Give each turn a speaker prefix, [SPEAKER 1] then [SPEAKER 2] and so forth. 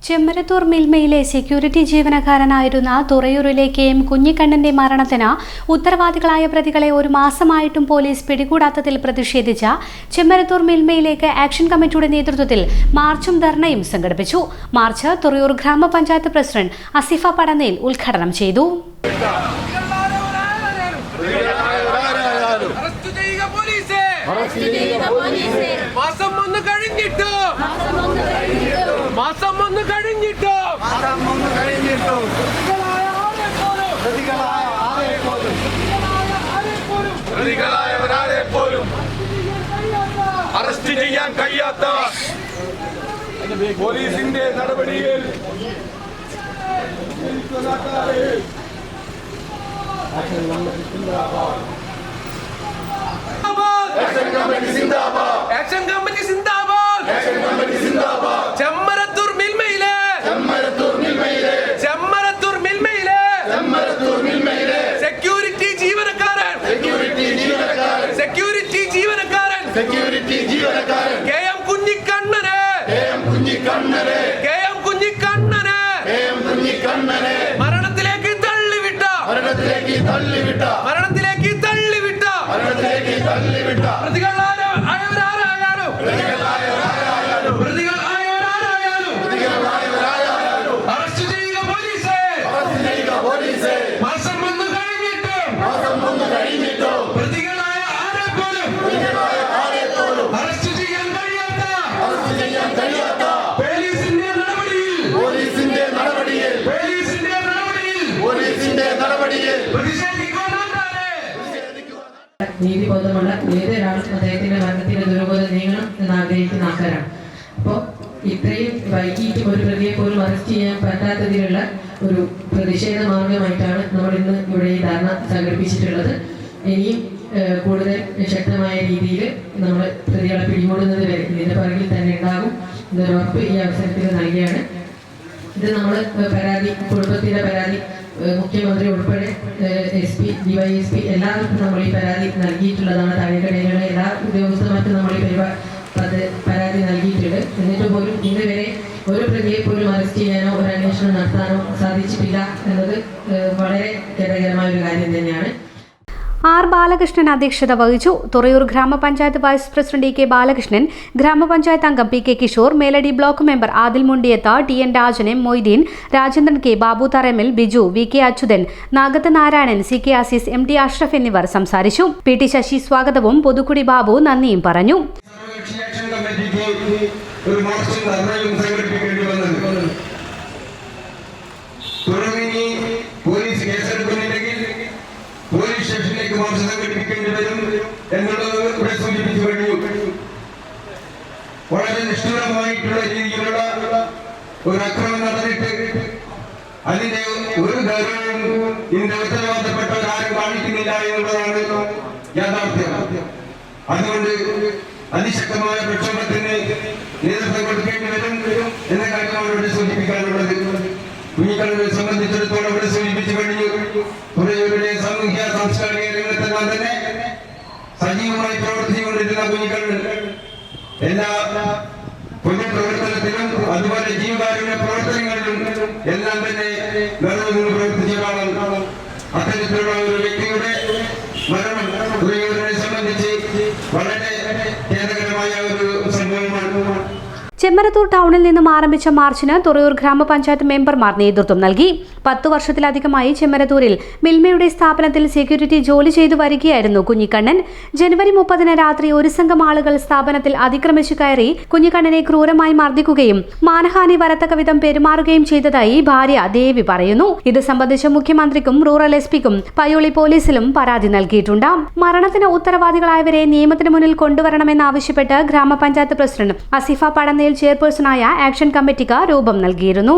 [SPEAKER 1] Chemmarathur മിൽമയിലെ security ജീവനക്കാരനായിരുന്ന തുറയൂരിലെ KM കുഞ്ഞിക്കണ്ണന്റെ മരണത്തിന് ഉത്തരവാദികളായ പ്രതികളെ ഒരു മാസമായിട്ടും പോലീസ് പിടികൂടാത്തതിൽ പ്രതിഷേധിച്ച ചെമ്മരത്തൂർ മിൽമയിലേക്ക് ആക്ഷൻ കമ്മിറ്റിയുടെ നേതൃത്വത്തിൽ മാർച്ചും ധർണയും സംഘടിപ്പിച്ചു. മാർച്ച് തുറയൂർ ഗ്രാമപഞ്ചായത്ത് പ്രസിഡന്റ് അസിഫ പടന്നേൽ ഉദ്ഘാടനം ചെയ്തു.
[SPEAKER 2] അറസ്റ്റ് ചെയ്യാൻ കഴിയാത്ത പോലീസിന്റെ നടപടിയിൽ ചെമ്മരത്തൂർ മിൽമയിലെ സെക്യൂരിറ്റി ജീവനക്കാരൻ KM കുഞ്ഞിക്കണ്ണനെ മരണത്തിലേക്ക് തള്ളിവിട്ട അറസ്റ്റ് ചെയ്യുക പോലീസേ. മാസം ഒന്ന് കഴിഞ്ഞിട്ടോ പ്രതികളായ ആരെ പോലും അറസ്റ്റ് ചെയ്യാൻ കഴിയാത്ത പോലീസിന്റെ നടപടിയിൽ
[SPEAKER 3] നീതിബോധമുള്ള ഏതൊരാളും അദ്ദേഹത്തിന്റെ മരണത്തിന്റെ ദുരബോധം നീങ്ങണം എന്ന് ആഗ്രഹിക്കുന്ന ആൾക്കാരാണ്. അപ്പോൾ ഇത്രയും വൈകിട്ടും ഒരു പ്രതിയെ പോലും അറസ്റ്റ് ചെയ്യാൻ പറ്റാത്തതിലുള്ള ഒരു പ്രതിഷേധ മാർഗമായിട്ടാണ് നമ്മൾ ഇന്ന് ഇവിടെ ഈ ധർണ സംഘടിപ്പിച്ചിട്ടുള്ളത്. ഇനിയും കൂടുതൽ ശക്തമായ രീതിയിൽ നമ്മൾ പ്രതികളെ പിടികൂടുന്നത് വരെ ഇതിന്റെ പുറകിൽ തന്നെ ഉണ്ടാകും എന്നൊരു ഉറപ്പ് ഈ അവസരത്തിൽ നൽകിയാണ്. ഇത് നമ്മൾ കുടുംബത്തിന്റെ പരാതി മുഖ്യമന്ത്രി ഉൾപ്പെടെ SP, DYSP എല്ലാവർക്കും നമ്മൾ ഈ പരാതി നൽകിയിട്ടുള്ളതാണ്. താഴെക്കടയിലുള്ള എല്ലാ ഉദ്യോഗസ്ഥന്മാർക്കും നമ്മൾ ഈ പരാതി നൽകിയിട്ടുണ്ട്. എന്നിട്ട് പോലും ഇന്നുവരെ ഒരു പ്രതിയെ പോലും അറസ്റ്റ് ചെയ്യാനോ ഒരു അന്വേഷണം നടത്താനോ സാധിച്ചിട്ടില്ല എന്നത് വളരെ ഖേദകരമായ ഒരു കാര്യം തന്നെയാണ്.
[SPEAKER 1] R. ബാലകൃഷ്ണൻ അധ്യക്ഷത വഹിച്ചു. തുറയൂർ ഗ്രാമപഞ്ചായത്ത് വൈസ് പ്രസിഡന്റ് EK ബാലകൃഷ്ണൻ, ഗ്രാമപഞ്ചായത്ത് അംഗം PK Kishore, Meladi block member Adil Mundiyath, TN Rajan, M. Moideen, Rajendran K, Babu Tharammal, Biju, VK Achuthan, Nagath Narayanan, CK Azeez, MD Ashraf എന്നിവർ സംസാരിച്ചു. PT ശശി സ്വാഗതവും പുതുക്കുടി ബാബു നന്ദിയും പറഞ്ഞു.
[SPEAKER 2] പോലീസ് സ്റ്റേഷനിലേക്ക് മാർച്ച് സംഘടിപ്പിക്കേണ്ടി വരും എന്നുള്ളത് ഇവിടെ സൂചിപ്പിച്ചു കഴിഞ്ഞു. വളരെ നിഷ്ഠൂരമായിട്ടുള്ള രീതിയിലുള്ള ഒരു അക്രമം നടന്നിട്ട് അതിന്റെ ഒരു ഗൗരവവും ഇതിന്റെ ഉത്തരവാദപ്പെട്ടവരാരും കാണിക്കുന്നില്ല എന്നുള്ളതാണ് യാഥാർത്ഥ്യം. അതുകൊണ്ട് അതിശക്തമായ പ്രക്ഷോഭത്തിന് നേതൃത്വം കൊടുക്കേണ്ടി വരും എന്ന കാര്യമാണ് ഇവിടെ സൂചിപ്പിക്കാനുള്ളത്. കുഞ്ഞിക്കണ്ണനെ സംബന്ധിച്ചിടത്തോളം ഇവിടെ സൂചിപ്പിച്ചു കഴിഞ്ഞു. തുറയൂരിലെ സാമൂഹ്യ സാംസ്കാരിക രംഗത്തെല്ലാം തന്നെ സജീവമായി പ്രവർത്തിച്ചുകൊണ്ടിരുന്ന കുഞ്ഞിക്കണ്ണൻ എല്ലാ പൊതുപ്രവർത്തനത്തിലും അതുപോലെ ജീവകാരുണ്യ പ്രവർത്തനങ്ങളിലും എല്ലാം തന്നെ നിറഞ്ഞു പ്രവർത്തിച്ച ഒരാളാണ്. അത്തരത്തിലുള്ള ഒരു വ്യക്തിയുടെ മരണം തുറയൂരിനെ സംബന്ധിച്ച് വളരെ ഖേദകരമായ ഒരു സംഭവമാണ്.
[SPEAKER 1] ചെമ്മരത്തൂർ ടൗണിൽ നിന്നും ആരംഭിച്ച മാർച്ചിന് തുറയൂർ ഗ്രാമപഞ്ചായത്ത് മെമ്പർമാർ നേതൃത്വം നൽകി. 10 വർഷത്തിലധികമായി ചെമ്മരത്തൂരിൽ മിൽമയുടെ സ്ഥാപനത്തിൽ സെക്യൂരിറ്റി ജോലി ചെയ്തു വരികയായിരുന്നു കുഞ്ഞിക്കണ്ണൻ. ജനുവരി 30-ന് രാത്രി ഒരു സംഘം ആളുകൾ സ്ഥാപനത്തിൽ അതിക്രമിച്ചു കയറി കുഞ്ഞിക്കണ്ണനെ ക്രൂരമായി മർദ്ദിക്കുകയും മാനഹാനി വരത്തക്ക വിധം പെരുമാറുകയും ചെയ്തതായി ഭാര്യ ദേവി പറയുന്നു. ഇത് സംബന്ധിച്ച് മുഖ്യമന്ത്രിക്കും റൂറൽ SP-ക്കും പയ്യോളി പോലീസിലും പരാതി നൽകിയിട്ടുണ്ട്. മരണത്തിന് ഉത്തരവാദികളായവരെ നിയമത്തിന് മുന്നിൽ കൊണ്ടുവരണമെന്നാവശ്യപ്പെട്ട് ഗ്രാമപഞ്ചായത്ത് പ്രസിഡന്റ് അസിഫ പടന്നേൽ ചെയർപേഴ്സണായ ആക്ഷൻ കമ്മിറ്റിക്ക് രൂപം നൽകിയിരുന്നു.